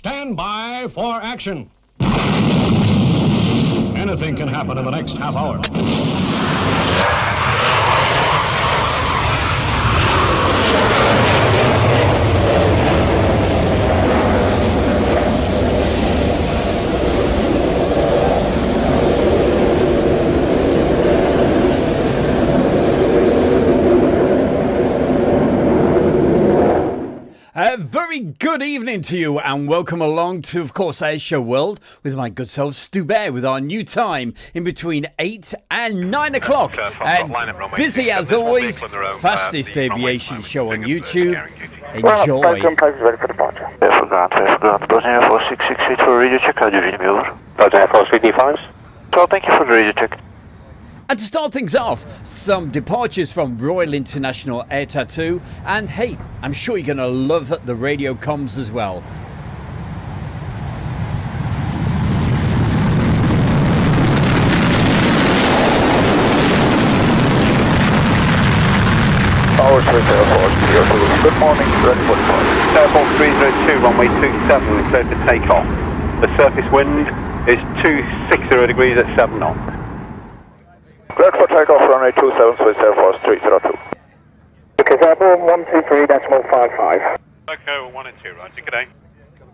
Stand by for action. Anything can happen in the next half hour. A very good evening to you and welcome along to, of course, Airshow World with my good self, Stu Bear, with our new time in between 8 and 9 o'clock. And busy as always, fastest aviation show on YouTube. Enjoy. Ready for departure. Bosnia 4668 for radio check. How do you read me over? Bosnia 465. Well, thank you for the radio check. And to start things off, some departures from Royal International Air Tattoo. And hey, I'm sure you're going to love the radio comms as well. Tower 304, good morning, ready for departure. Airport 302, runway 27, clear to take off. The surface wind is 260 degrees at 7 knots. Cleared for takeoff, runway 27, Swiss Air Force 302. Okay, Airport 123.55. Echo 1 and 2, roger, good day.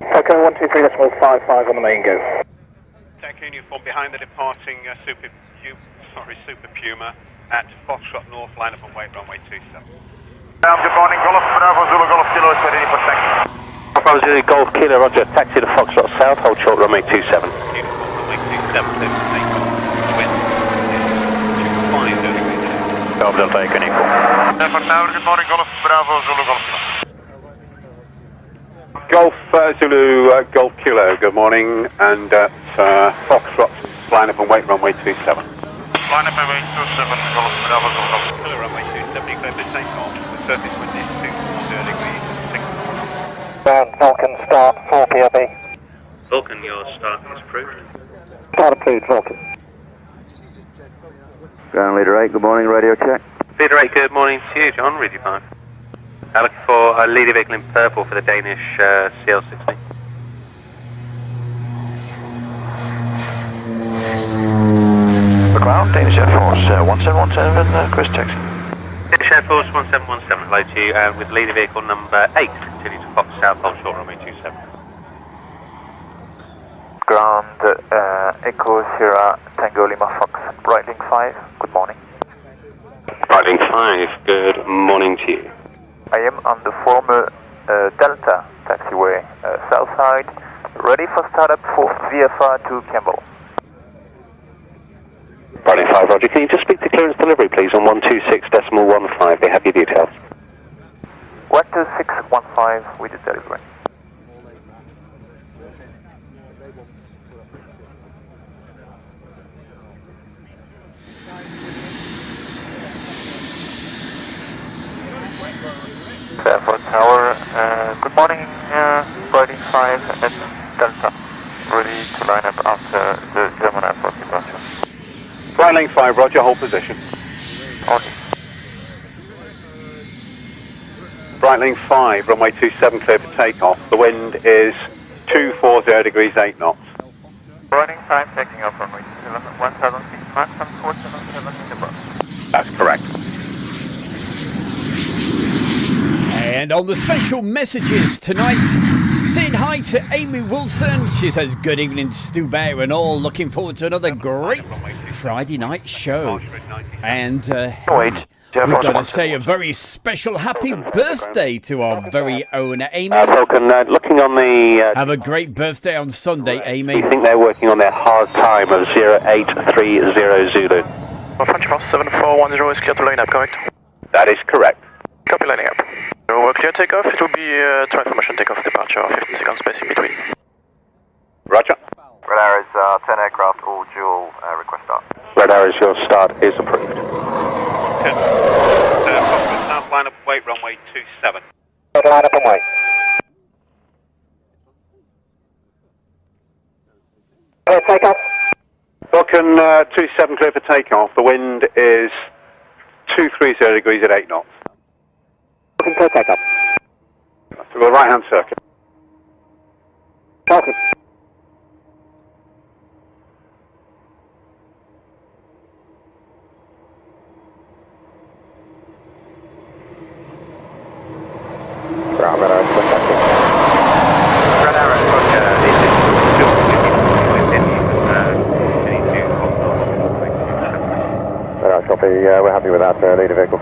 Echo 123.55 on the main go. Echo uniform behind the departing Super Puma at Foxtrot North, line up and wait, runway 27. Good morning, Golf Bravo Zulu Golf Kilo is ready for taxi. Bravo Zulu Golf Kilo, roger, taxi to Foxtrot South, hold short, runway 27. Uniform, runway 27, clear to take off. The wind is 250 degrees. Golf Delta Echo Uniform. Airport Tower, good morning, Golf Bravo Zulu Golf Kilo. Golf Zulu Golf Kilo, good morning, and at Foxtrot, line up and wait, runway 27. Line up and wait 27, Golf Bravo Zulu Golf Kilo. Kilo, runway 27, clear to take off. The surface wind is 240 degrees, 6 knots. Vulcan start, 4 PRB. Vulcan, your start is approved. Start approved, Vulcan. Ground Leader 8, good morning, radio check. Leader 8, good morning to you, John, read you fine. Looking for a leader vehicle in purple for the Danish CL-60. The ground, Danish Air Force 1717, Chris taxi. Danish Air Force 1717, hello to you, with leader vehicle number 8, continuing to Fox South, hold short, runway 27. Ground, Echo Sierra Tango Lima Fox, Breitling 5, good morning. Breitling 5, good morning to you. I am on the former Delta taxiway, south side, ready for startup for VFR to Campbell. Breitling 5, roger, can you just speak to clearance delivery, please, on 126.15, they have your details. 12615 with the delivery. Airport Tower, good morning, Breitling 5 at Delta, ready to line up after the German airport departure. Breitling 5, roger, hold position. Only. Breitling 5, runway 27, clear for takeoff. The wind is 240 degrees, 8 knots. Breitling 5 taking off runway 1006 Max and 477 in the box. That's correct. And on the special messages tonight, saying hi to Amy Wilson. She says, good evening, Stu Bear and all. Looking forward to another great Friday night show. And Wait. we've got to say a very special happy birthday to our very own Amy. Vulcan, looking on the... Have a great birthday on Sunday, Amy. I think they're working on their hard time of 0830 Zulu. French Cross 7410 is clear to line up, correct? That is correct. Copy, lining up. Clear takeoff, it will be transformation takeoff departure, 15 seconds space in between. Roger. Red Arrows, 10 aircraft, all dual request start. Red Arrows, your start is approved. Good. South, line up, wait, runway 27. Line up and wait. Clear takeoff. Vulcan 27, clear for takeoff. The wind is 230 degrees at 8 knots. Clear takeoff. To the right-hand circuit. Copy. Bravo, contacting. Red Arrow, Roger. This is Copy, we're happy with that, leader vehicle.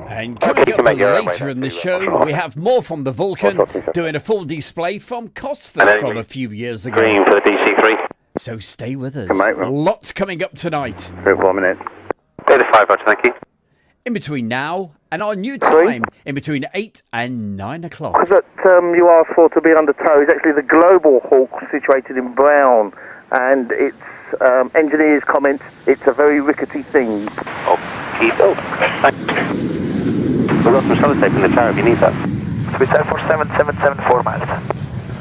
And coming up later in the show, we have more from the Vulcan, doing a full display from Cosford from a few years ago. Green for the DC3. So stay with us. Mate, Lots coming up tonight. 4 minutes. Data 5, Roger, thank you. In between now and our new time, in between 8 and 9 o'clock. That you asked for to be under tow is actually the Global Hawk situated in Brown, and it's engineers comment it's a very rickety thing. Oh, keep up. Thank you. We've got some solid tape in the tower if you need that. We said for 7774 miles.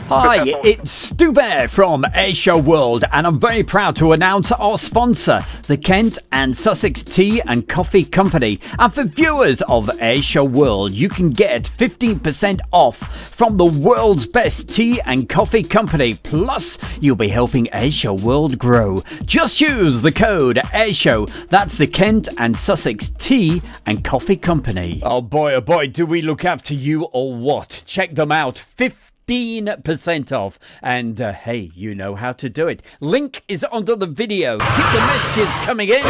Hi, it's Stu Bear from Airshow World, and I'm very proud to announce our sponsor, the Kent and Sussex Tea and Coffee Company. And for viewers of Airshow World, you can get 15% off from the world's best tea and coffee company. Plus, you'll be helping Airshow World grow. Just use the code Airshow. That's the Kent and Sussex Tea and Coffee Company. Oh boy, do we look after you or what? Check them out. 15% off, and hey, you know how to do it. Link is under the video. Keep the messages coming in.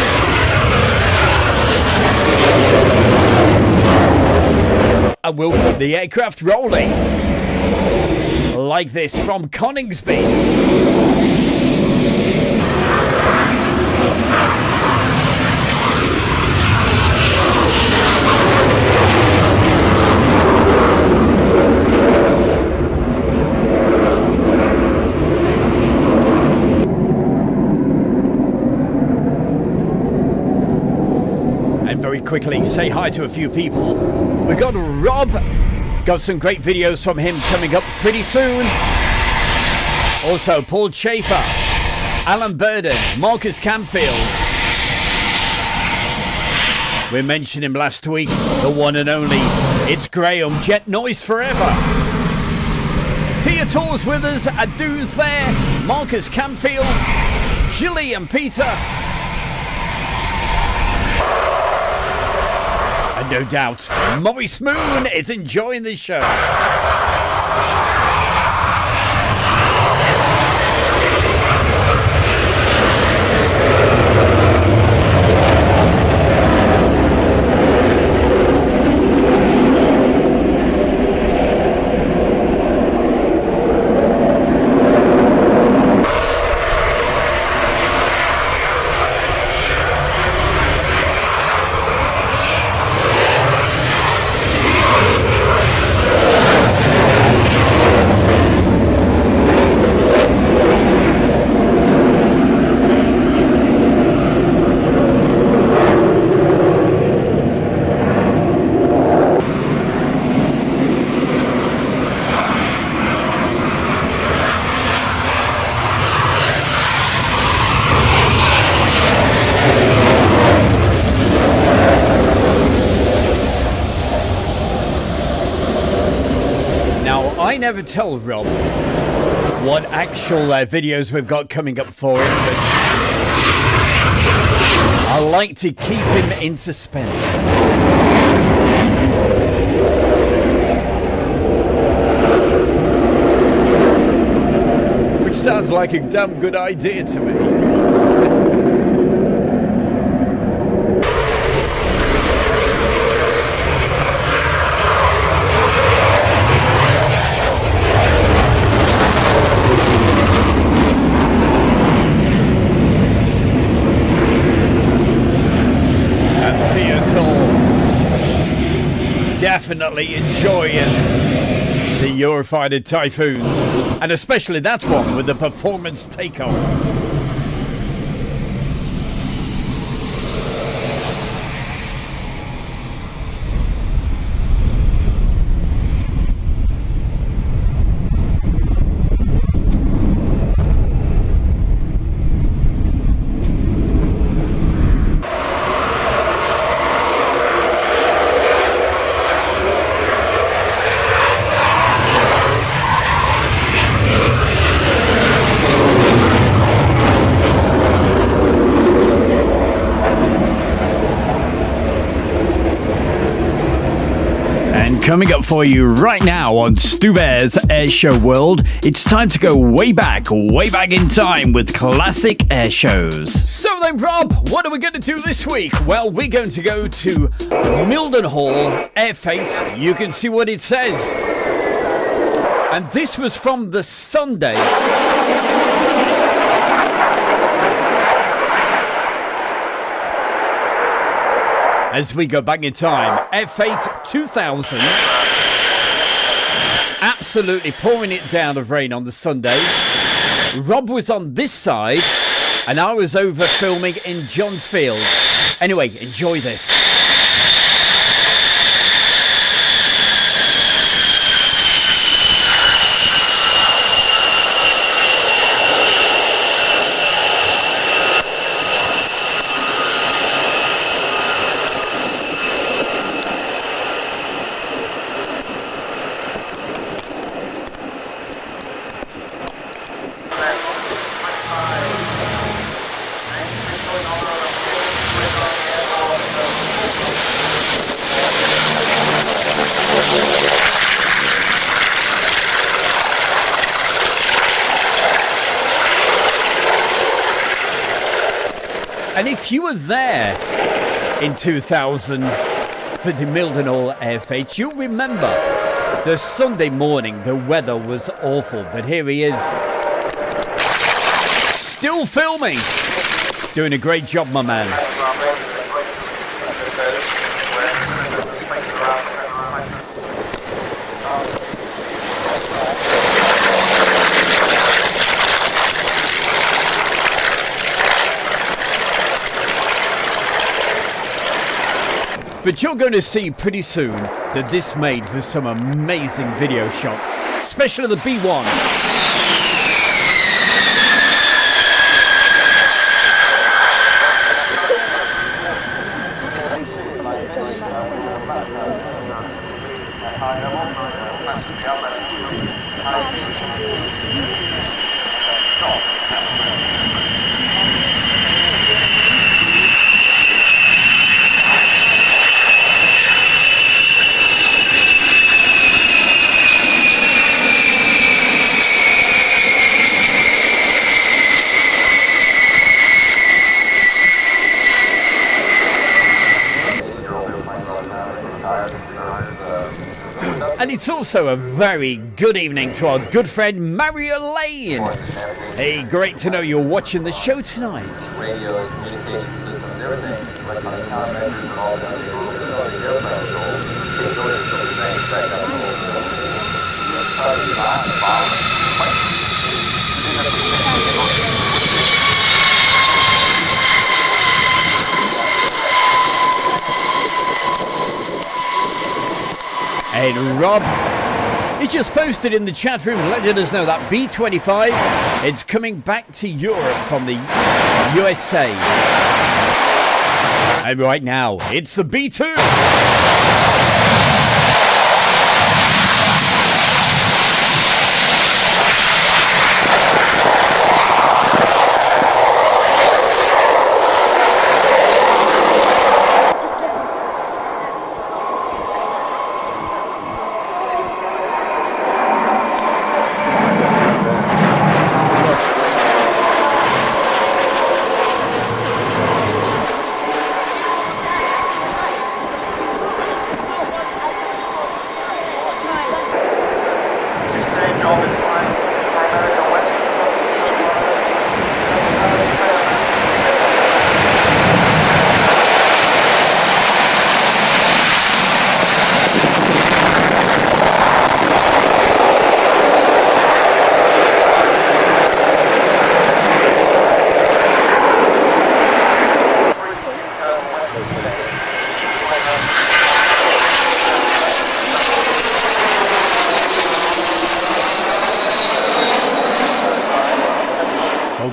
And we'll keep the aircraft rolling like this from Coningsby. Very quickly, say hi to a few people. We got Rob, got some great videos from him coming up pretty soon. Also, Paul Schaefer, Alan Burden, Marcus Camfield. We mentioned him last week, the one and only. It's Graham, Jet Noise Forever. Peter Tor's with us, Adu's there, Marcus Camfield, Gilly and Peter. And no doubt, Maurice Moon is enjoying the show. I never tell Rob what actual videos we've got coming up for him, but I like to keep him in suspense. Which sounds like a damn good idea to me. Definitely enjoying the Eurofighter Typhoons, and especially that one with the performance takeoff. And coming up for you right now on Stu Bear's Airshow World, it's time to go way back in time with classic air shows. So then, Rob, what are we going to do this week? Well, we're going to go to Mildenhall Air Fate. You can see what it says. And this was from the Sunday. As we go back in time, Air Fate 2000, absolutely pouring it down of rain on the Sunday. Rob was on this side, and I was over filming in Johnsfield. Anyway, enjoy this. And if you were there in 2000 for the Mildenhall Air Fate, you'll remember the Sunday morning the weather was awful, but here he is, still filming, doing a great job, my man. But you're going to see pretty soon that this made for some amazing video shots, especially the B1. And it's also a very good evening to our good friend Mario Lane. Hey, great to know you're watching the show tonight. Radio, communication systems, everything, electronic countermeasures, all that, And Rob, he just posted in the chat room letting us know that B-25, it's coming back to Europe from the USA. And right now, it's the B-2.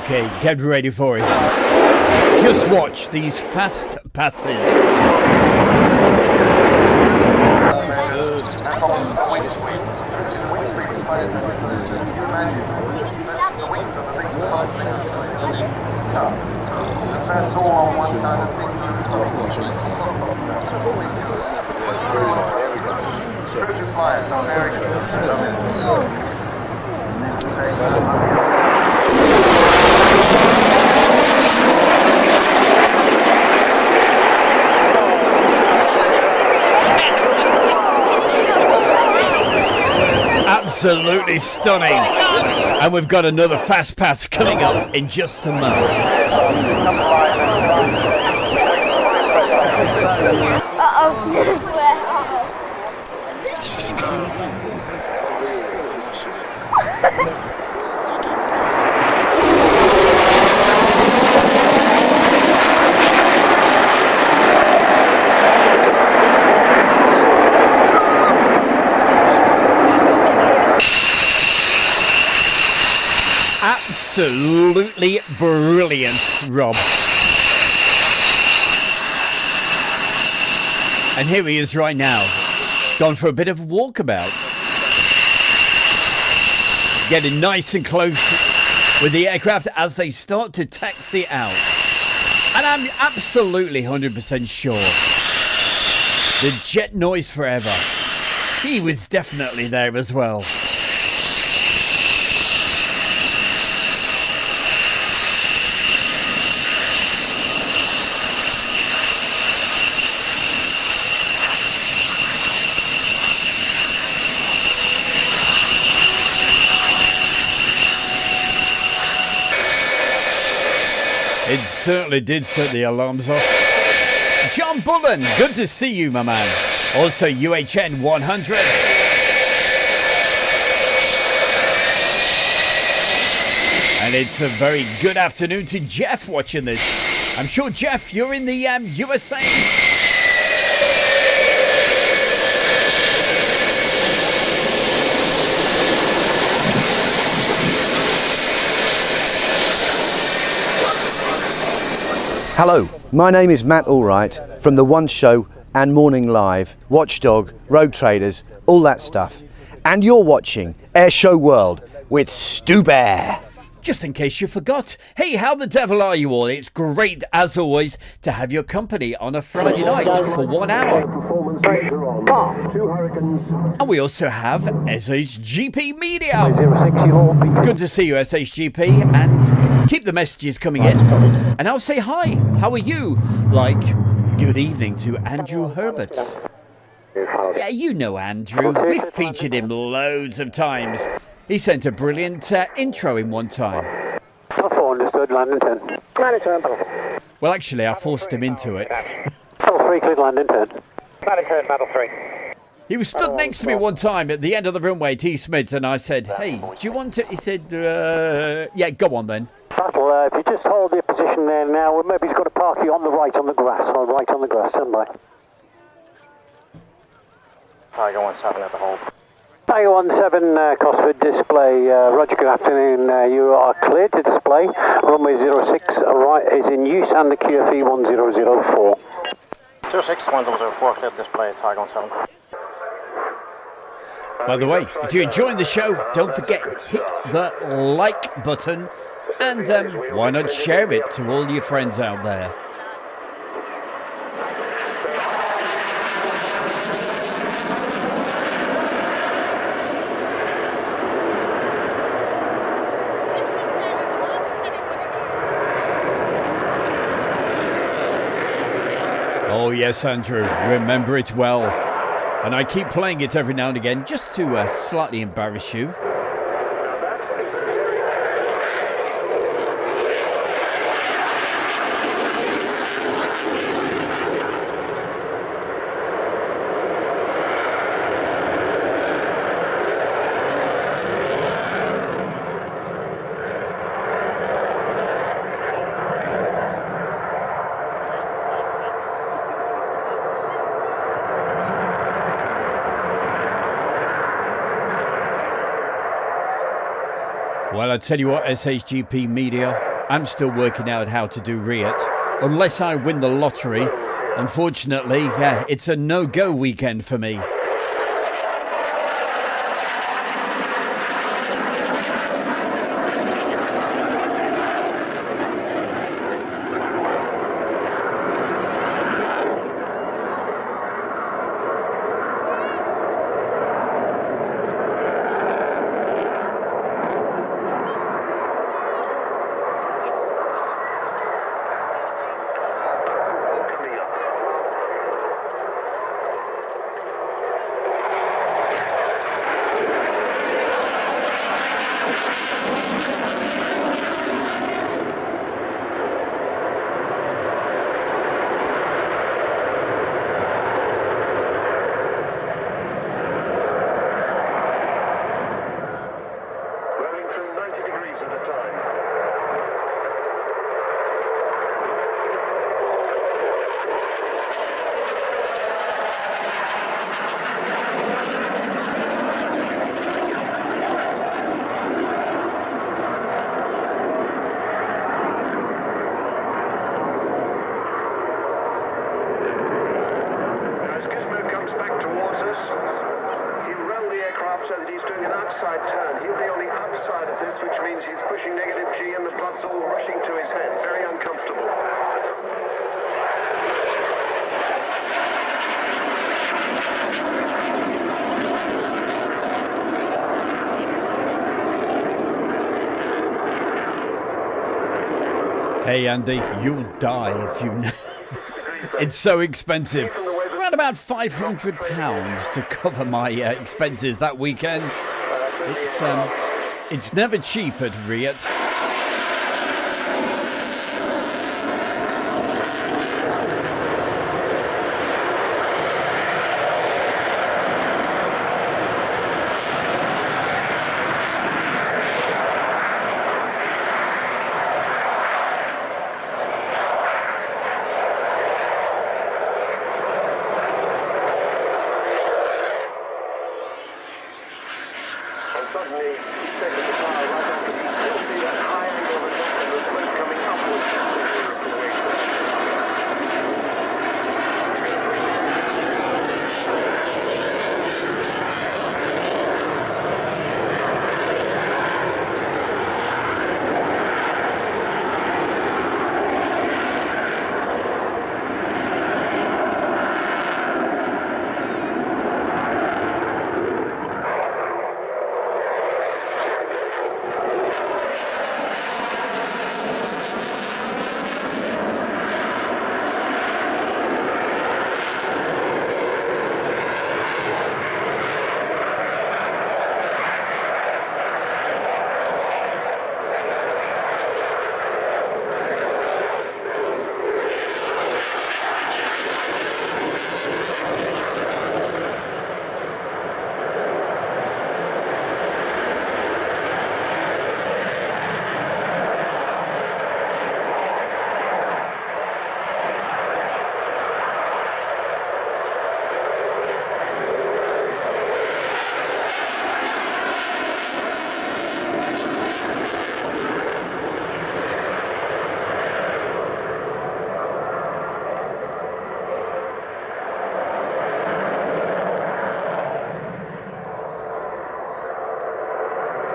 Okay, get ready for it. Just watch these fast passes. Absolutely stunning. And we've got another fast pass coming up in just a moment. Absolutely brilliant, Rob. And here he is right now. Gone for a bit of a walkabout. Getting nice and close with the aircraft as they start to taxi out. And I'm absolutely 100% sure the jet noise forever. He was definitely there as well. It certainly did set the alarms off. John Bullen, good to see you, my man. Also, UHN 100. And it's a very good afternoon to Jeff watching this. I'm sure, Jeff, you're in the USA. Hello, my name is Matt Allwright from The One Show and Morning Live, Watchdog, Rogue Traders, all that stuff. And you're watching Airshow World with Stu Bear. Just in case you forgot, hey, how the devil are you all? It's great, as always, to have your company on a Friday night for 1 hour. And we also have SHGP Media. Good to see you, SHGP, and keep the messages coming in. And I'll say hi, how are you? Like, good evening to Andrew Herberts. Yeah, you know Andrew. We've featured him loads of times. He sent a brilliant intro in one time. Understood, landing 10. Landing 10. Well, actually, I forced him into it. Battle 3, clear landing 10. Landing 10, Battle 3. He was stood next to me one time at the end of the runway, T. Smiths, and I said, hey, do you want to... He said, yeah, go on then. Battle, if you just hold your position there now, maybe he's got to park you on the right on the grass, or right on the grass, stand by. Tiger 17 at the hold. Tiger 17, Cosford display. Roger, good afternoon. You are cleared to display. Runway 06 right is in use and the QFE 1004. 06 1004, cleared display, Tiger 17. By the way, if you're enjoying the show, don't forget, hit the like button and why not share it to all your friends out there. Oh yes, Andrew, remember it well. And I keep playing it every now and again just to slightly embarrass you. Well, I tell you what, SHGP Media, I'm still working out how to do RIAT. Unless I win the lottery. Unfortunately, yeah, it's a no-go weekend for me. outside turn. He'll be on the outside of this, which means he's pushing negative G and the blood's all rushing to his head. Very uncomfortable. Hey Andy, you'll die if you know. It's so expensive. Around about £500 to cover my expenses that weekend. It's never cheap at Riot.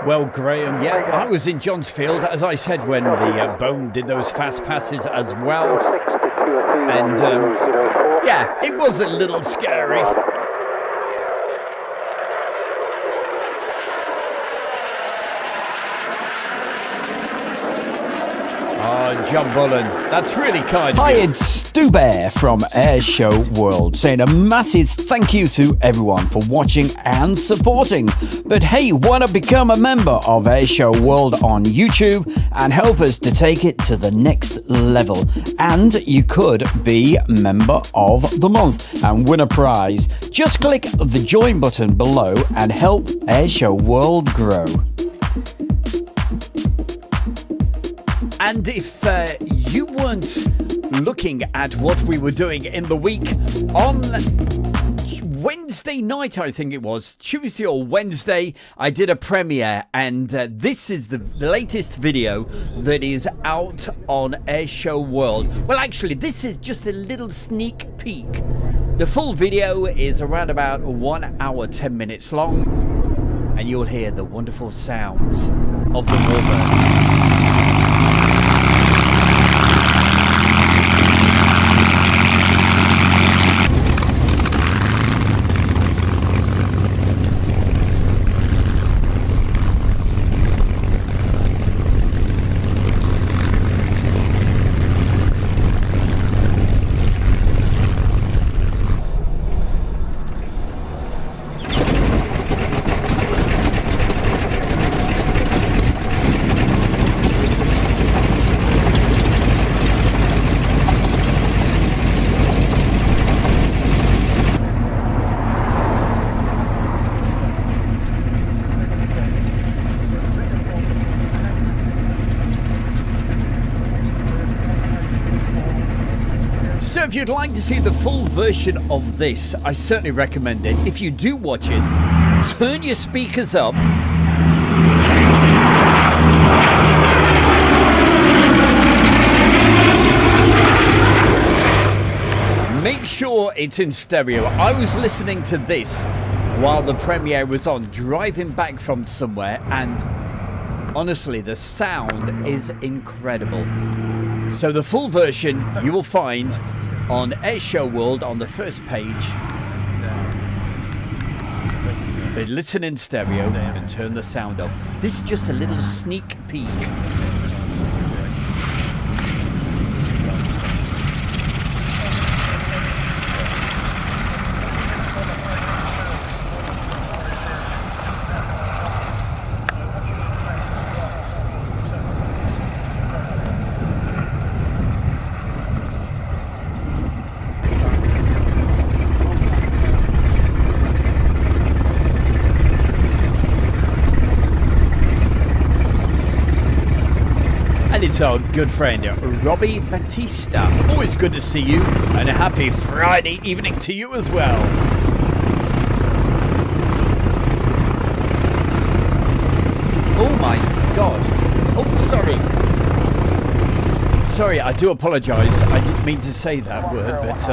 Well, Graham, yeah, I was in Johnsfield, as I said, when the Bone did those fast passes as well. And, yeah, it was a little scary. John Bullen, that's really kind of Hi, you. it's Stu Bear from Airshow World, saying a massive thank you to everyone for watching and supporting. But hey, why not become a member of Airshow World on YouTube and help us to take it to the next level? And you could be Member of the Month and win a prize. Just click the join button below and help Airshow World grow. And if you weren't looking at what we were doing in the week, on Wednesday night, I think it was, Tuesday or Wednesday, I did a premiere, and this is the latest video that is out on Airshow World. Well, actually, this is just a little sneak peek. The full video is around about 1 hour, 10 minutes long, and you'll hear the wonderful sounds of the warbirds. So if you'd like to see the full version of this, I certainly recommend it. If you do watch it, turn your speakers up. Make sure it's in stereo. I was listening to this while the premiere was on, driving back from somewhere, and honestly, the sound is incredible. So the full version you will find on Airshow World on the first page. But listen in stereo and turn the sound up. This is just a little sneak peek. It's our good friend Robbie Batista. Always good to see you, and a happy Friday evening to you as well. Oh my God. Oh, sorry, I do apologise. I didn't mean to say that word, but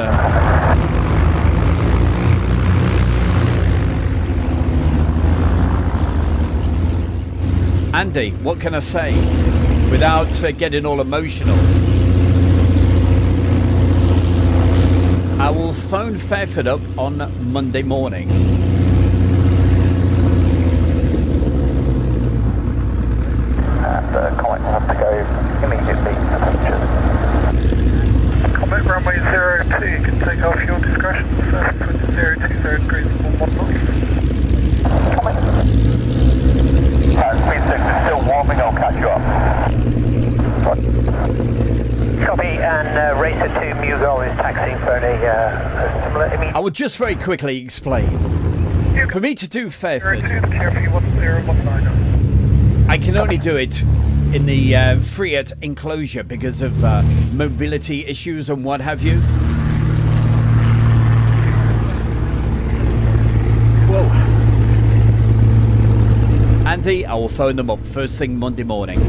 Andy, what can I say without getting all emotional? I will phone Fairford up on Monday morning. And Comet will have to go immediately to pictures. Comet runway 02, you can take off your discretion. First put 020 degrees 11 knots. Comet. Speed 6 is still warming, I'll catch you up. Copy, and Racer 2 Mugol is taxiing for a similar immediate... I will just very quickly explain. For me to do Fairford, I can only do it in the Fiat enclosure because of mobility issues and what have you. Whoa. Andy, I will phone them up first thing Monday morning.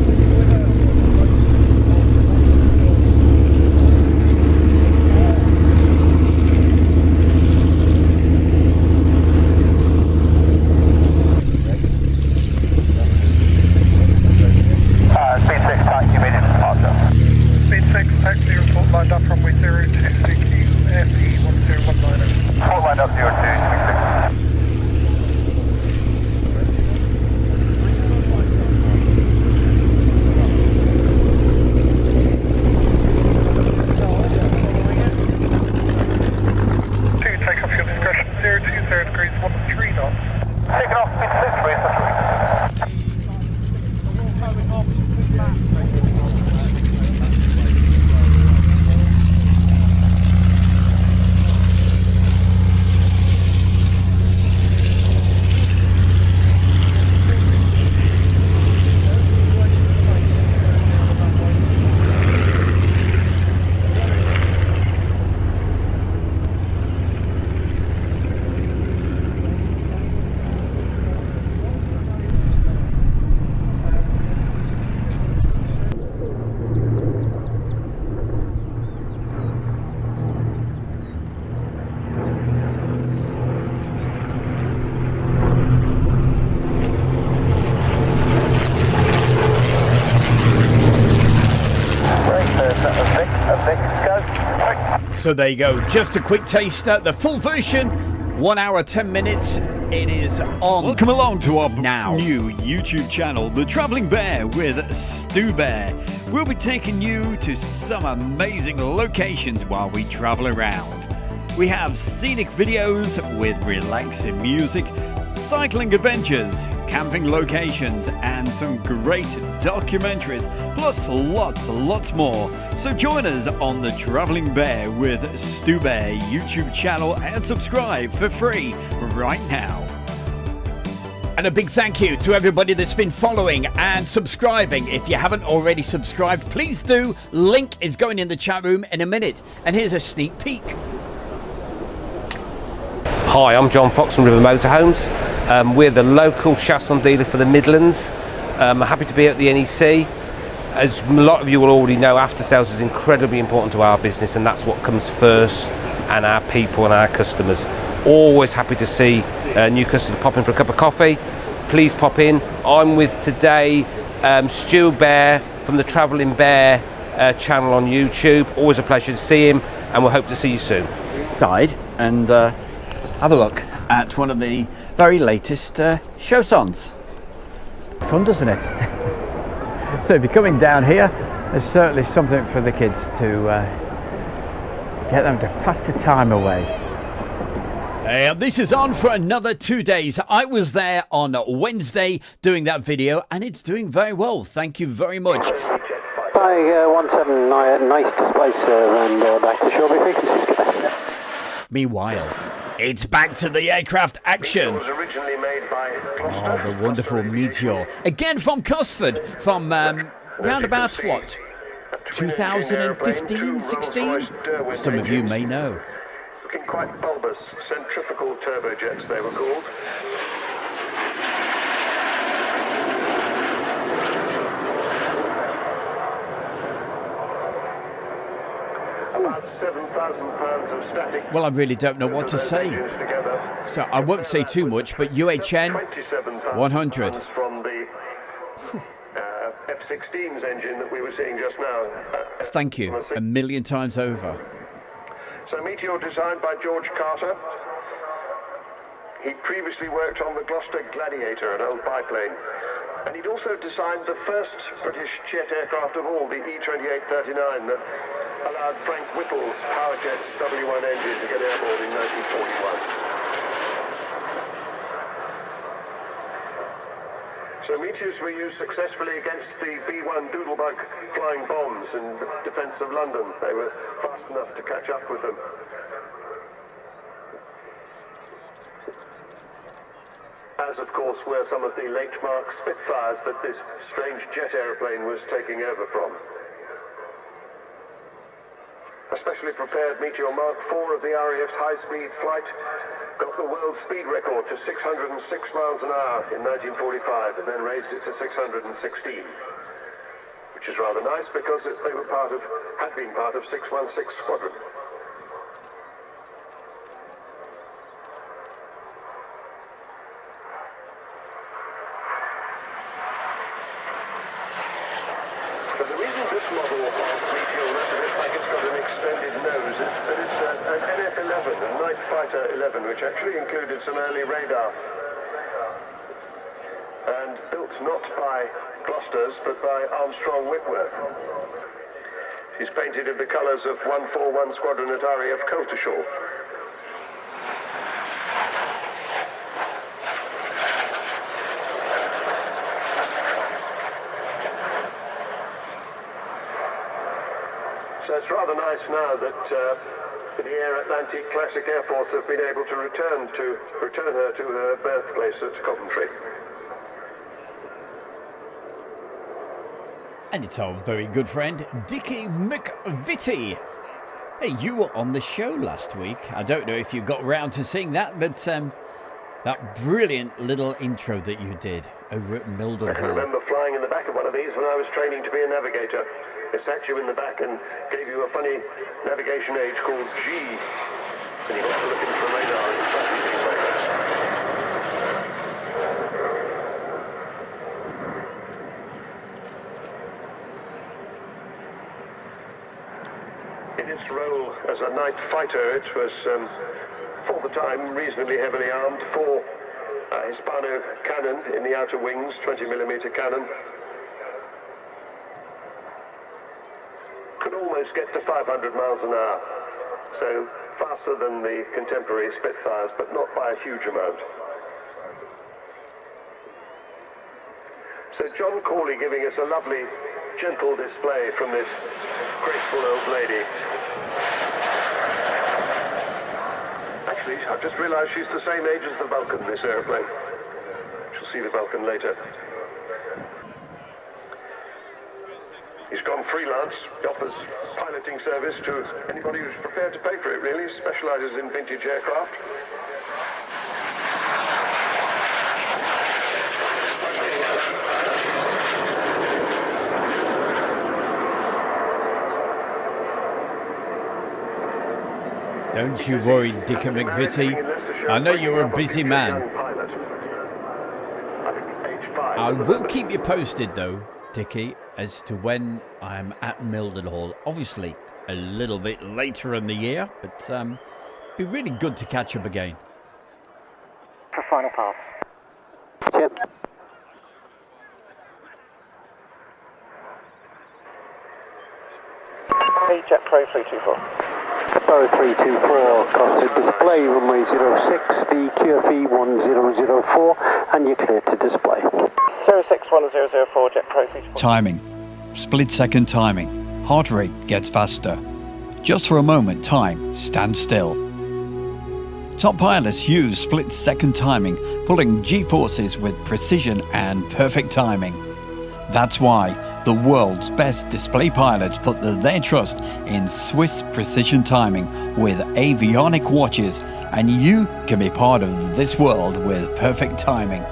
So there you go, just a quick taster. The full version, 1 hour 10 minutes. It is on. Welcome along to our now new YouTube channel, The Travelling Bear with Stu Bear. We'll be taking you to some amazing locations while we travel around. We have scenic videos with relaxing music, cycling adventures, camping locations, and some great documentaries, plus lots more. So join us on the Travelling Bear with Stu Bear YouTube channel and subscribe for free right now. And a big thank you to everybody that's been following and subscribing. If you haven't already subscribed, please do. Link is going in the chat room in a minute. And here's a sneak peek. Hi, I'm John Fox from River Motorhomes. We're the local chassis dealer for the Midlands. Happy to be at the NEC. As a lot of you will already know, after sales is incredibly important to our business, and that's what comes first, and our people and our customers. Always happy to see new customers pop in for a cup of coffee. Please pop in. I'm with today Stu Bear from the Travelling Bear channel on YouTube. Always a pleasure to see him, and we'll hope to see you soon. Guide and have a look at one of the very latest show songs. Fun, doesn't it? So if you're coming down here, there's certainly something for the kids to get them to pass the time away. This is on for another 2 days. I was there on Wednesday doing that video, and it's doing very well. Thank you very much. Hi, 179, nice display, sir, and back to Shoreby frequencies. Meanwhile, it's back to the aircraft action. Oh, the wonderful Meteor. Again from Cosford, from round about, what, 2015, 16? Some of you may know. Looking quite bulbous, centrifugal turbojets they were called. About 7,000 pounds of static. Well, I really don't know what to say. So I won't say too much, but UHN 100. From the F-16's engine that we were seeing just now. Thank you, a million times over. So Meteor designed by George Carter. He previously worked on the Gloucester Gladiator, an old biplane. And he'd also designed the first British jet aircraft of all, the E-2839, that allowed Frank Whittle's Powerjet's W1 engine to get airborne in 1941. So Meteors were used successfully against the B-1 Doodlebug flying bombs in the defence of London. They were fast enough to catch up with them. As, of course, were some of the late Mark Spitfires that this strange jet aeroplane was taking over from. A specially prepared Meteor Mark IV of the RAF's high-speed flight got the world speed record to 606 miles an hour in 1945 and then raised it to 616, which is rather nice because they were had been part of 616 Squadron. So the reason this model of Meteor looks a bit like it's got an extended nose is that it's an NF-11, a Night Fighter 11, which actually included some early radar. And built not by Gloucester's, but by Armstrong Whitworth. She's painted in the colours of 141 Squadron at RAF Coltishall. So it's rather nice now that the Air Atlantic Classic Air Force have been able to return her to her birthplace at Coventry. And it's our very good friend, Dickie McVitie. Hey, you were on the show last week. I don't know if you got round to seeing that, but that brilliant little intro that you did over at Milden I can Hall. remember flying in the back of one of these when I was training to be a navigator. It sat you in the back and gave you a funny navigation aid called G. And you got to look into the radar and stuff these ways. In its role as a night fighter, it was, for the time, reasonably heavily armed. 4 Hispano cannon in the outer wings, 20mm cannon. Could almost get to 500 miles an hour. So faster than the contemporary Spitfires, but not by a huge amount. So John Corley giving us a lovely, gentle display from this graceful old lady. Actually, I've just realised she's the same age as the Vulcan, this aeroplane. She'll see the Vulcan later. He's gone freelance. He offers piloting service to anybody who's prepared to pay for it, really. He specialises in vintage aircraft. Don't you worry, Dickie McVitie. I know you're a busy man. I will keep you posted though, Dickie, as to when I'm at Mildenhall. Obviously, a little bit later in the year, but be really good to catch up again. For final pass. Yep. Hey, Jet Pro 324. Pro 324, Costed display, runway 06, the QFE 1004, and you're clear to display. 061004, Jet Pro 324. Timing. Split second timing. Heart rate gets faster. Just for a moment, time stands still. Top pilots use split second timing, pulling G-forces with precision and perfect timing. That's why the world's best display pilots put their trust in Swiss precision timing with avionic watches, and you can be part of this world with perfect timing.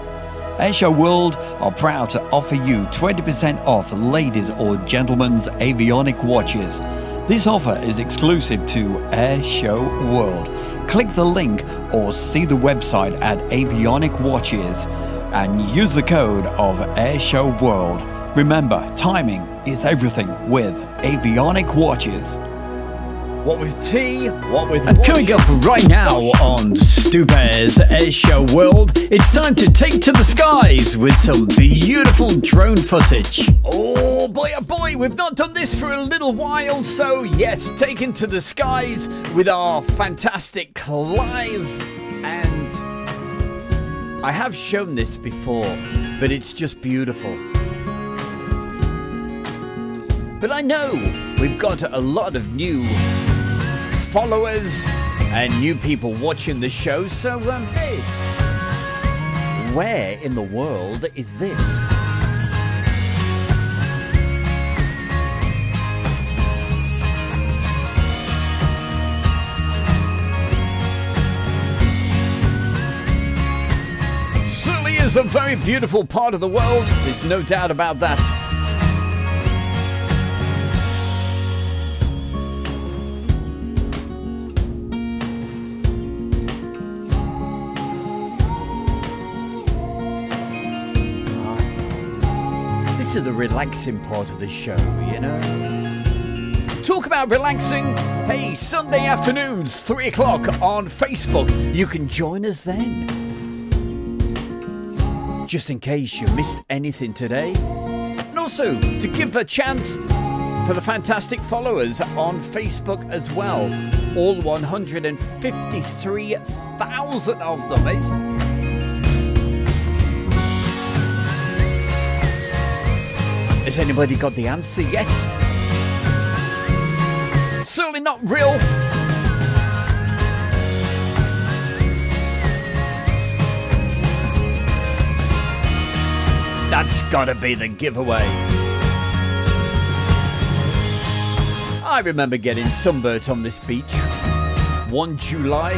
Airshow World are proud to offer you 20% off ladies' or gentlemen's avionic watches. This offer is exclusive to Airshow World. Click the link or see the website at Avionic Watches and use the code of Airshow World. Remember, timing is everything with Avionic Watches. What with tea, what with And watches. coming up right now on Stu Bear's Airshow World, it's time to take to the skies with some beautiful drone footage. Oh boy, we've not done this for a little while, so yes, taken to the skies with our fantastic Clive. And I have shown this before, but it's just beautiful. But I know we've got a lot of new followers and new people watching the show, so hey, where in the world is this? Certainly is a very beautiful part of the world, there's no doubt about that. This is the relaxing part of the show, you know. Talk about relaxing. Hey, Sunday afternoons, 3 o'clock on Facebook. You can join us then. Just in case you missed anything today. And also to give a chance for the fantastic followers on Facebook as well. All 153,000 of them. Has anybody got the answer yet? Certainly not real. That's gotta be the giveaway. I remember getting sunburnt on this beach. 1 July.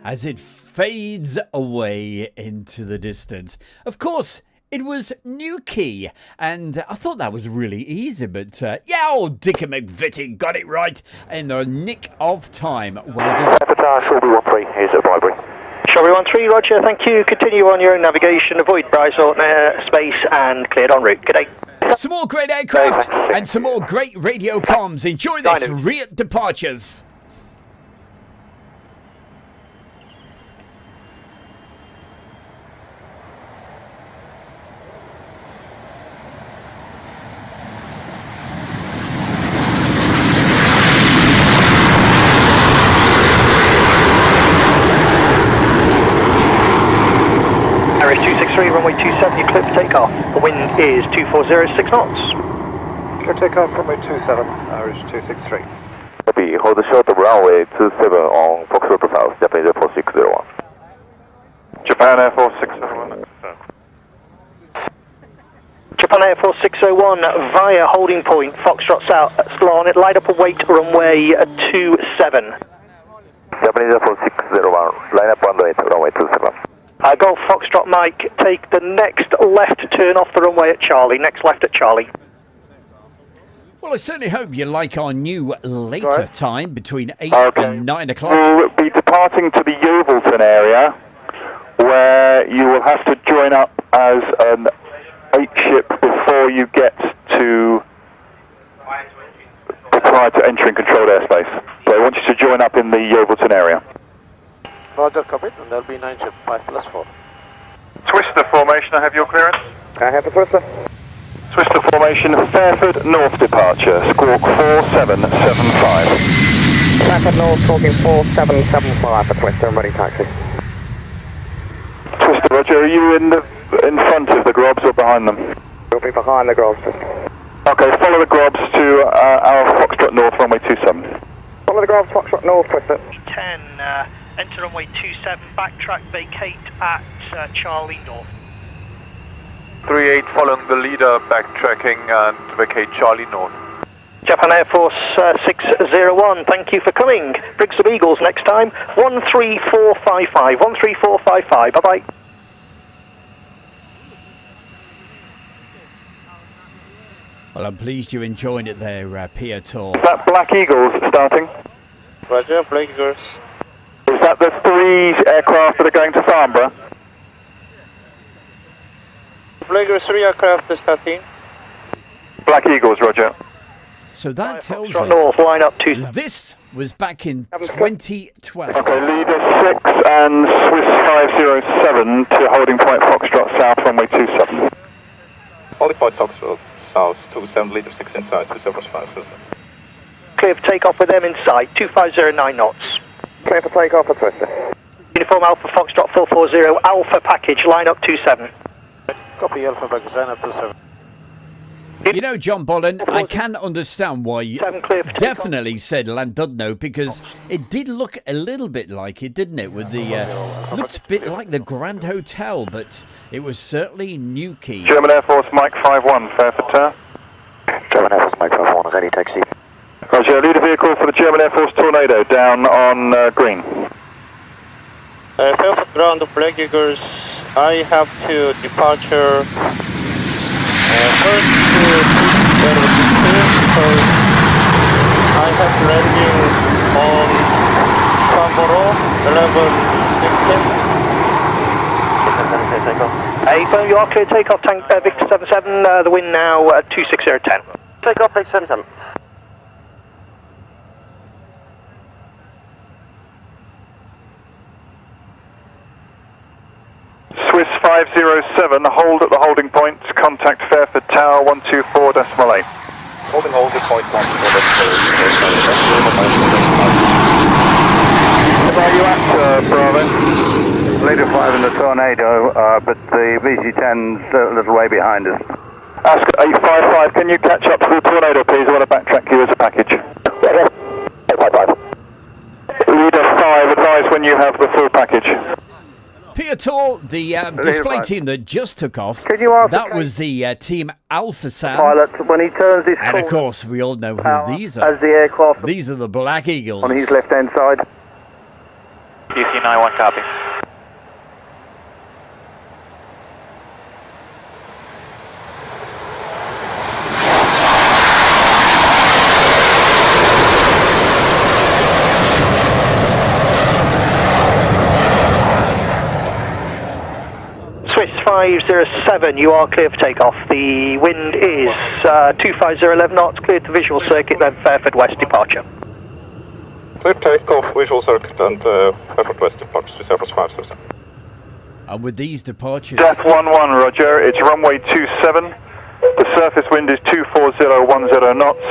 As it fades away into the distance. Of course, it was New Key, and I thought that was really easy, but yeah, old Dickie McVitie got it right in the nick of time. Well done. Shelby 13 is a Vibrant. Shelby 13, roger, thank you. Continue on your own navigation, avoid bright space, and cleared en route. Good day. Some more great aircraft and some more great radio comms. Enjoy this. Rear departures. Runway 27, you clear for takeoff. The wind is 240, 6 knots. Clear takeoff, runway 27, average 263. Copy, hold short of runway 27 on Foxtrot South, Japan Air Force 601. Japan Air Force 601. Japan Air Force 601 via holding point, Foxtrot South, Sloan, line up and wait, runway 27. Japanese Air Force 601, line up and wait, runway 27. Golf Foxtrot Mike, take the next left turn off the runway at Charlie, next left at Charlie. Well, I certainly hope you like our new later Right. time between 8 Okay. and 9 o'clock. We'll be departing to the Yeovilton area, where you will have to join up as an 8 ship before you get to prior to entering controlled airspace. So I want you to join up in the Yeovilton area. Roger, copied, and there'll be 9 ship, 5+4. Twister formation, I have your clearance. I have the twister. Twister formation, Fairford North departure, squawk 4775. Fairford North, talking 4775 for twister, and ready taxi. Twister, Roger, are you in front of the grobs or behind them? We'll be behind the grobs. Okay, follow the grobs to our Foxtrot North, runway 27. Follow the grobs, Foxtrot North, twister. 10, enter runway 27, backtrack, vacate at Charlie North. 38 following the leader, backtracking and vacate Charlie North. Japan Air Force 601, thank you for coming. Bring some Eagles next time. 13455, 13455, bye-bye. Well, I'm pleased you enjoyed it there, Piotr. Is that Black Eagles starting? Roger, Black Eagles. Is that the 3 aircraft that are going to Farnborough? Black Eagles 3 aircraft starting. Black Eagles, Roger. So that tells Foxtrot North, line up 27. this was back in 2012. Okay, leader 6 and Swiss 507 to holding point Foxtrot South, runway 27. Holding point Foxtrot South, 27, leader 6 inside, Swiss Air Force 5. Clear for takeoff with them in sight, 2509 knots. Clear for takeoff for twister. Uniform Alpha Foxtrot 440, Alpha package, line up 27. Copy Alpha package, line up 27. You know, John Bolin, I can understand why you definitely said Landudno, because it did look a little bit like it, didn't it? With the looked a bit like the Grand Hotel, but it was certainly Newquay. German Air Force Mike 51, Fairford Tower. German Air Force Mike 51, ready taxi. Roger, leader vehicle for the German Air Force Tornado down on green. Fairford ground of Black Eagles, I have to departure. First to because I have landing on Farnborough 11:16. Hey, firm, you are clear takeoff, tank Victor 77, the wind now 26010. Takeoff, Victor 77. Swiss 507, hold at the holding point, contact Fairford Tower 124.8. Holding point 124.8. Where are you at, Bravo? Leader 5 in the Tornado, but the VC-10's a little way behind us. Ask 855, can you catch up to the Tornado, please? I want to backtrack you as a package. 855. Leader 5, advise when you have the full package. Piotr, the display team that just took off, Can you ask that was the team Alpha Sam. Pilot, when he turns his And of full course, we all know who power these are. as the aircraft These are the Black Eagles. on his left-hand side. DC-91 copy. Swiss 507, you are clear for takeoff. The wind is 25011 knots, cleared to visual circuit, then Fairford West departure. Clear takeoff, visual circuit and Fairford West departure, Swiss Air Force 507. And with these departures... Death 11, Roger, it's runway 27. The surface wind is 24010 knots.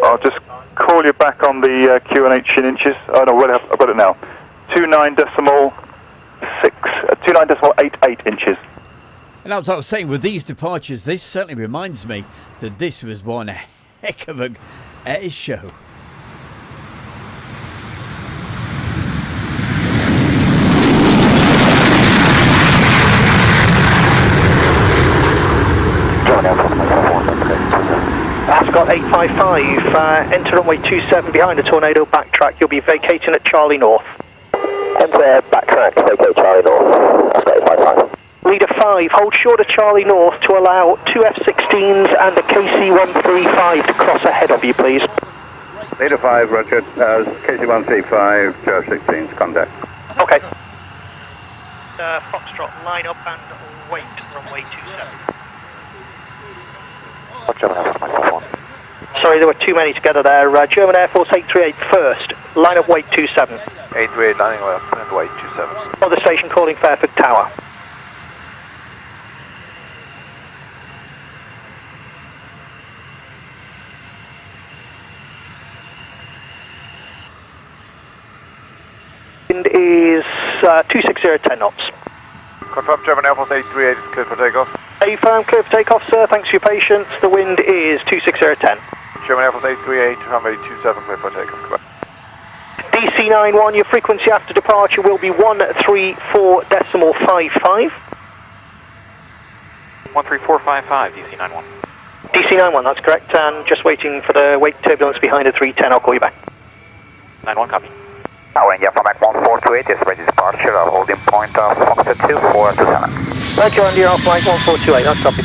I'll just call you back on the QNH in inches. Oh no, I've got it now. 29.88 inches. And as I was saying, with these departures, this certainly reminds me that this was one heck of a air show. 855, enter runway 27 behind the Tornado, backtrack, you'll be vacating at Charlie North. Enter backtrack, vacate Charlie North. That's 855. Leader 5, hold short of Charlie North to allow two F-16s and a KC-135 to cross ahead of you, please. Leader 5, roger. KC-135, 2 F-16s, contact. Okay. Foxtrot, line up and wait, runway 27. Sorry, there were too many together there. German Air Force 838 first, line up, wait 27. 838 lining up and wait 27. Other station calling Fairford Tower. Wind is 260 10 knots. Confirm German Air Force 838 is cleared for takeoff. A-firm, clear for takeoff, sir. Thanks for your patience. The wind is 260 10. German Air Force 838, runway 27, clear for takeoff. Goodbye. DC91, your frequency after departure will be 134.55. 13455, DC91. DC91, that's correct, and just waiting for the wake turbulence behind a 310, I'll call you back. 91, copy. Tower India from 1428 is ready to departure, our holding point of Foxtrot 2427. Thank you, Andy, off line 1428, that's copy.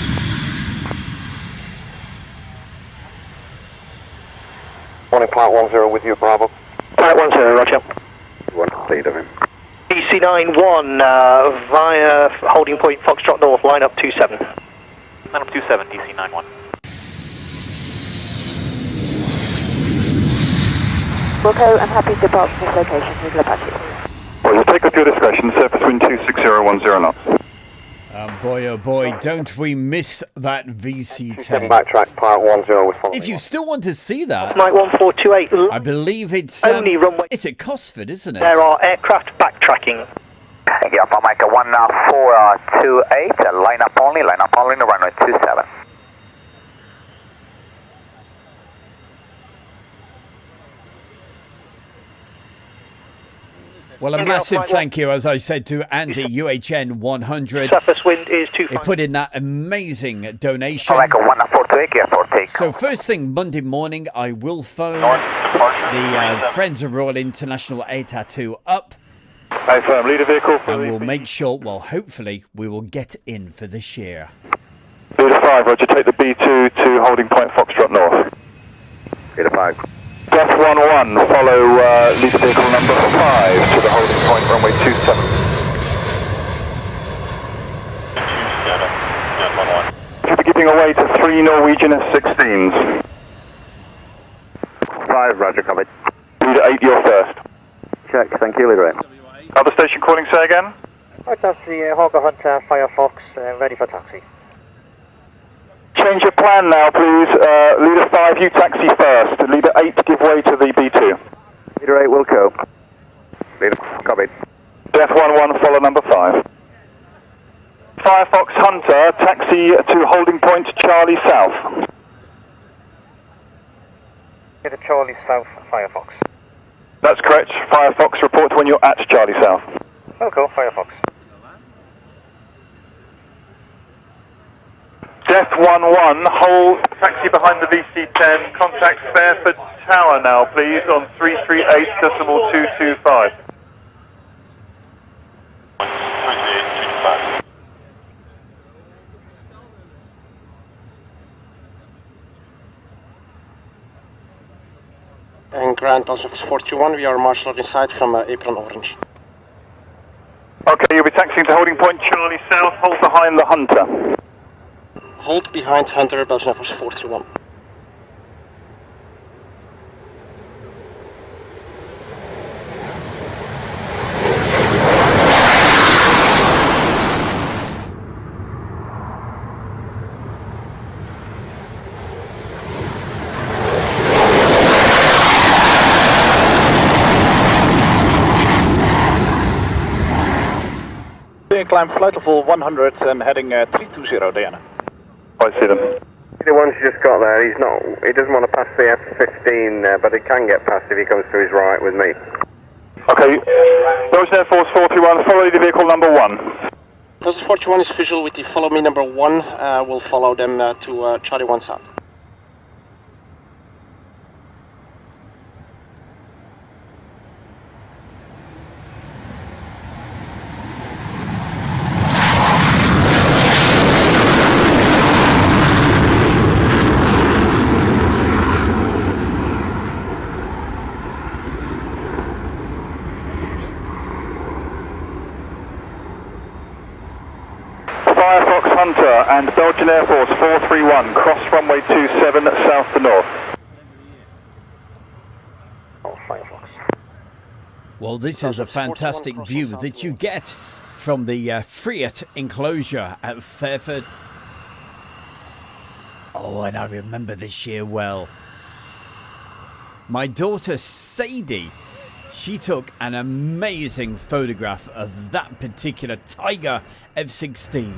Morning, Plant 10 with you, Bravo. Plant 10, roger. One lead of him. DC91 via holding point Foxtrot North, line up 27. Line up 27, DC91. Wilco, I'm happy to depart from this location. Eagle Apache. Well, you take with your discretion, surface wind 26010 knots. Boy, oh boy, don't we miss that VC-10. Backtrack, Part 10 with following. If you still want to see that, Mike 1428. I believe it's only runway. It's at Cosford, isn't it? There are aircraft backtracking. Yeah, from Mike 1428, line up only, runway 27. Well, a massive thank you, as I said, to Andy, UHN 100. Surface wind is 25. He put in that amazing donation. So first thing Monday morning, I will phone the Friends of Royal International A-Tattoo up. Hey, firm, leader vehicle. And we'll make sure, well, hopefully, we will get in for this year. Leader 5, roger, take the B2 to holding point Foxtrot North. Leader 5. Def 11, follow leader vehicle number 5 to the holding point, runway 27. 27, You'll be giving away to 3 Norwegian F-16s. 5, roger, covered. Leader 8, you're first. Check, thank you, leader 8. Other station calling, say again? Taxi, Hawker Hunter, Firefox, ready for taxi. Change your plan now, please. Leader 5, you taxi first. Leader 8, give way to the B2. Leader 8, Wilco. Leader, copied. Def 11, follow number 5. Firefox Hunter, taxi to holding point Charlie South. Get a Charlie South, Firefox. That's correct. Firefox, report when you're at Charlie South. Wilco, Firefox. Def 11, hold taxi behind the VC-10, contact Fairford Tower now please on 338.225. And Grand Office 41, we are marshaled inside from Apron Orange. Okay, you'll be taxiing to holding point Charlie South, hold behind the Hunter. Hold behind Hunter, Belgian Air Force 41. Climb flight level 100 and heading 320 Diana. I see them. The one's just got there, he doesn't want to pass the F-15, but he can get past if he comes to his right with me. Okay, Belgian Air Force 41, follow the vehicle number 1. Belgian 41 is visual with the follow me number 1, we'll follow them to Charlie 1 South. Firefox Hunter and Belgian Air Force 431, cross runway 27 south to north. Well, this is the fantastic view that you get from the Friat enclosure at Fairford. Oh, and I remember this year well. My daughter Sadie, she took an amazing photograph of that particular Tiger F-16.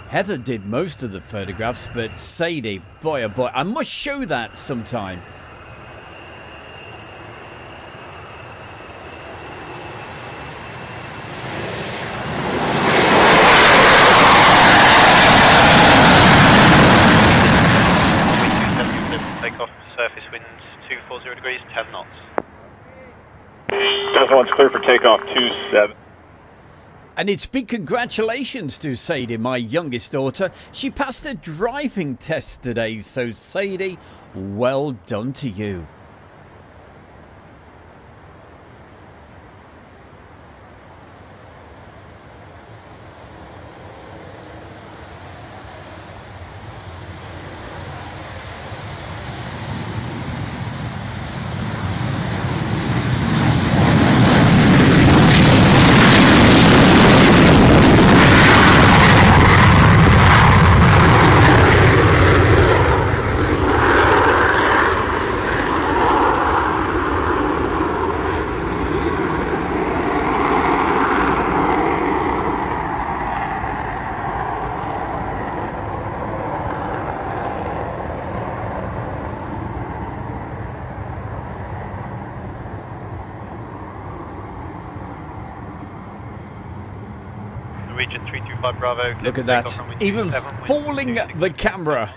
Heather did most of the photographs, but Sadie, boy oh boy, I must show that sometime. Takeoff, surface winds 240 degrees, 10 knots. Delta 1's clear for takeoff, 27. And it's big congratulations to Sadie, my youngest daughter. She passed a driving test today, so Sadie, well done to you. Region 325 Bravo. Look at that, even falling the camera.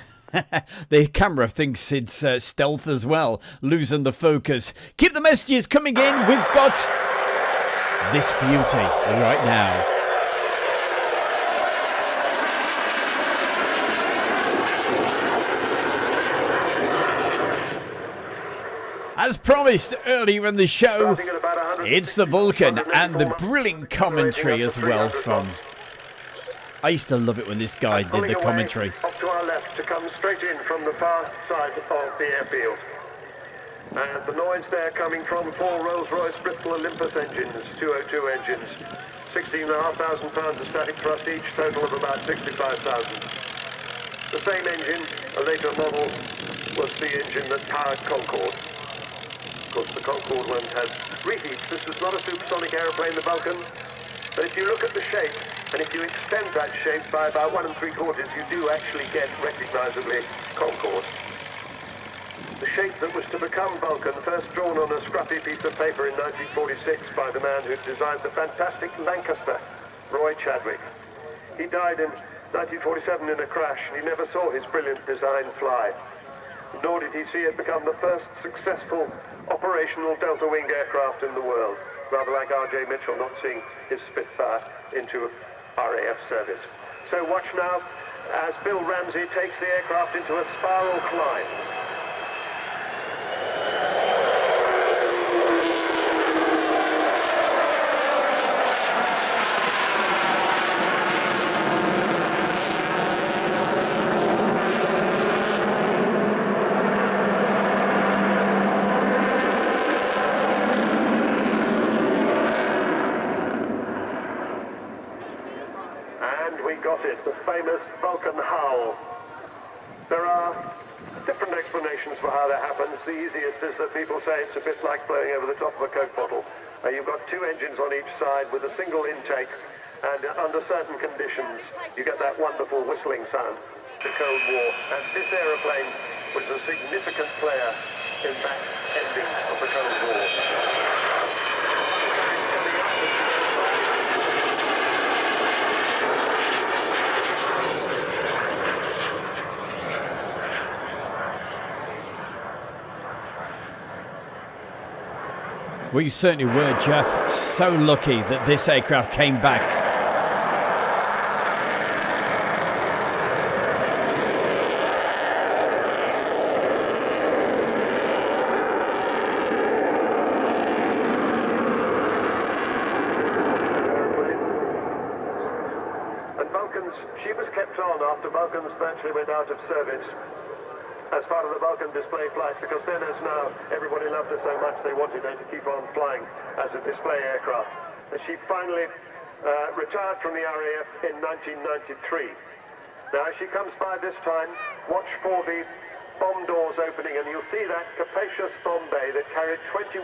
The camera thinks it's stealth as well, losing the focus. Keep the messages coming in. We've got this beauty right now. As promised earlier in the show, it's the Vulcan and the brilliant commentary as well from... I used to love it when this guy did the commentary. Off to our left to come straight in from the far side of the airfield. And the noise there coming from 4 Rolls-Royce Bristol Olympus engines, 202 engines. 16,500 pounds of static thrust each, total of about 65,000. The same engine, a later model, was the engine that powered Concorde. Of course, the Concorde ones had reheats. This was not a supersonic aeroplane, the Vulcan. But if you look at the shape, and if you extend that shape by about 1 3/4, you do actually get recognisably Concorde. The shape that was to become Vulcan, first drawn on a scruffy piece of paper in 1946 by the man who designed the fantastic Lancaster, Roy Chadwick. He died in 1947 in a crash, and he never saw his brilliant design fly. Nor did he see it become the first successful operational delta wing aircraft in the world. Rather like R.J. Mitchell not seeing his Spitfire into RAF service. So watch now as Bill Ramsey takes the aircraft into a spiral climb. The famous Vulcan howl. There are different explanations for how that happens. The easiest is that people say it's a bit like blowing over the top of a Coke bottle. You've got 2 engines on each side with a single intake, and under certain conditions you get that wonderful whistling sound. The Cold War, and this aeroplane was a significant player in that ending of the Cold War. We certainly were, Jeff, so lucky that this aircraft came back. Vulcans, she was kept on after Vulcans actually went out of service as part of the Vulcan display flight, because then, as now, everybody loved her so much they wanted her to keep on flying as a display aircraft. And she finally retired from the RAF in 1993. Now, as she comes by this time, watch for the bomb doors opening, and you'll see that capacious bomb bay that carried 21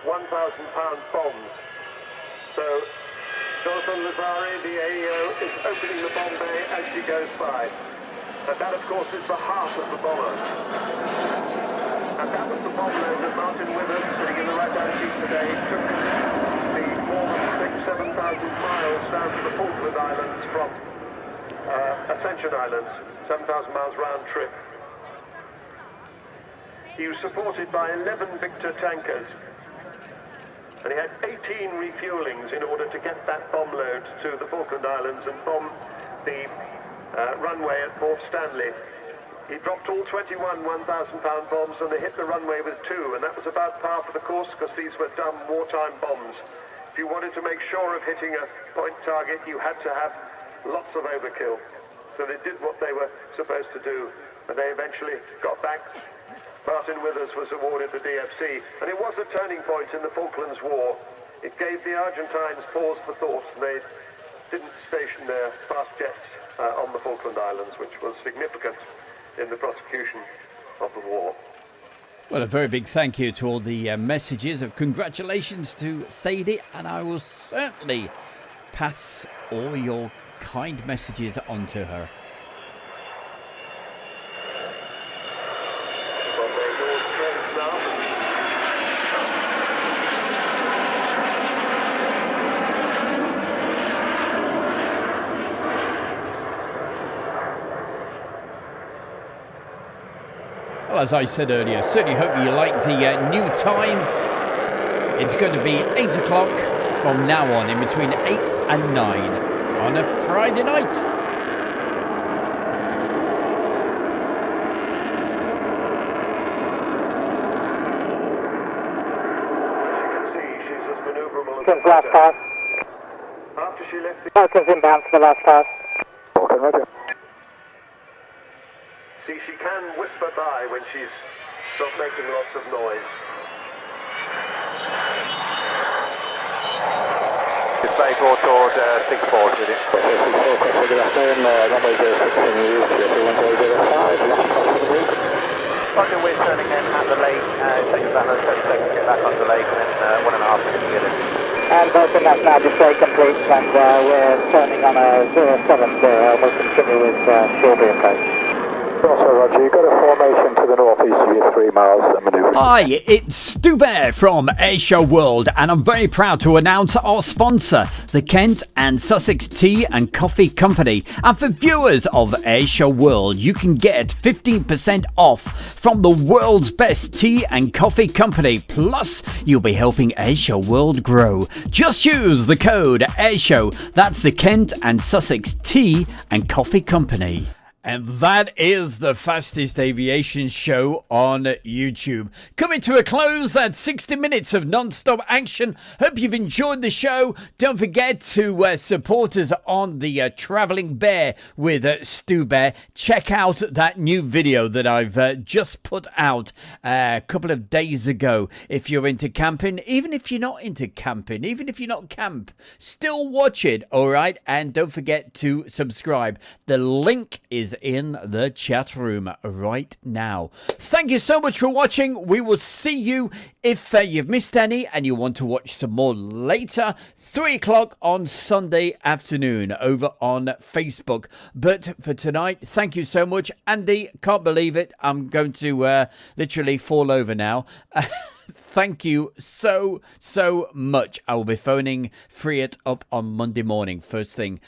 1,000-pound bombs. So Jonathan Lazare, the AEO, is opening the bomb bay as she goes by. And that, of course, is the heart of the bomber. And that was the bomb load that Martin Withers, sitting in the right-hand seat today, took the more than 6,000-7,000 miles down to the Falkland Islands from Ascension Islands, 7,000 miles round trip. He was supported by 11 Victor tankers, and he had 18 refuelings in order to get that bomb load to the Falkland Islands and bomb the runway at Port Stanley. He dropped all 21 1,000-pound bombs, and they hit the runway with 2, and that was about par for the course, because these were dumb wartime bombs. If you wanted to make sure of hitting a point target, you had to have lots of overkill. So they did what they were supposed to do, and they eventually got back. Martin Withers was awarded the DFC, and it was a turning point in the Falklands War. It gave the Argentines pause for thought, and they didn't station their fast jets on the Falkland Islands, which was significant in the prosecution of the war. Well, a very big thank you to all the messages of congratulations to Sadie, and I will certainly pass all your kind messages on to her. Well, as I said earlier, certainly hope you like the new time. It's going to be 8 o'clock from now on, in between 8 and 9 on a Friday night. Falcons last pass. After she left the... Falcons inbound for the last pass. Okay, roger. See, she can whisper by when she's not making lots of noise. Display brought toward 6-4, did it? 6-4, good afternoon, runway 06 in use, 21005, last pass of the week. Roger, we're turning in at the lake, take about 30 seconds to get back on the lake, and then 1.5 minutes to get in. And Vulcan, that's now display complete, and we're turning on a 070, and we'll continue with Shoreby approach. Also, Roger, you've got a formation to the northeast of you, 3 miles and manoeuvre. Hi, it's Stu Bear from Airshow World, and I'm very proud to announce our sponsor, the Kent and Sussex Tea and Coffee Company. And for viewers of Airshow World, you can get 15% off from the world's best tea and coffee company. Plus, you'll be helping Airshow World grow. Just use the code Airshow. That's the Kent and Sussex Tea and Coffee Company. And that is the fastest aviation show on YouTube. Coming to a close, that's 60 minutes of non-stop action. Hope you've enjoyed the show. Don't forget to support us on the Travelling Bear with Stu Bear. Check out that new video that I've just put out a couple of days ago. If you're into camping, even if you're not into camping, even if you're not camp, still watch it, all right? And don't forget to subscribe. The link is in the chat room right now. Thank you so much for watching. We will see you if you've missed any and you want to watch some more later. 3 o'clock on Sunday afternoon over on Facebook. But for tonight, thank you so much. Andy, can't believe it. I'm going to literally fall over now. Thank you so much. I will be phoning Freet up on Monday morning, first thing.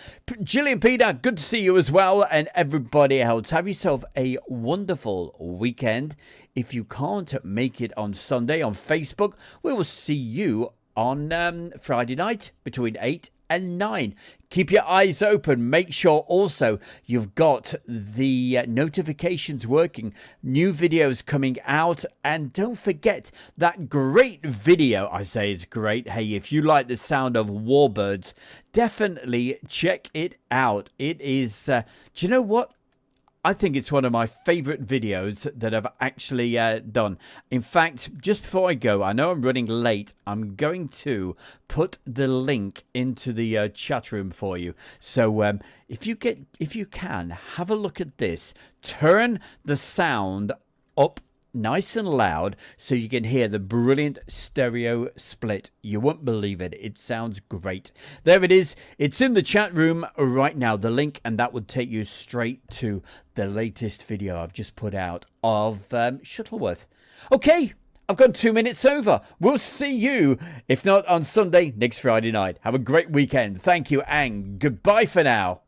Gillian Peter, good to see you as well, and everybody else. Have yourself a wonderful weekend. If you can't make it on Sunday on Facebook, we will see you on Friday night between 8 and 9. Keep your eyes open. Make sure also you've got the notifications working. New videos coming out. And don't forget that great video. I say it's great. Hey, if you like the sound of warbirds, definitely check it out. It is, do you know what? I think it's one of my favorite videos that I've actually done. In fact, just before I go, I know I'm running late. I'm going to put the link into the chat room for you. So if you can, have a look at this. Turn the sound up nice and loud so you can hear the brilliant stereo split. You won't believe it. It sounds great. There it is. It's in the chat room right now, the link, and that would take you straight to the latest video I've just put out of Shuttleworth. Okay, I've gone 2 minutes over. We'll see you, if not on Sunday, next Friday night. Have a great weekend. Thank you, and goodbye for now.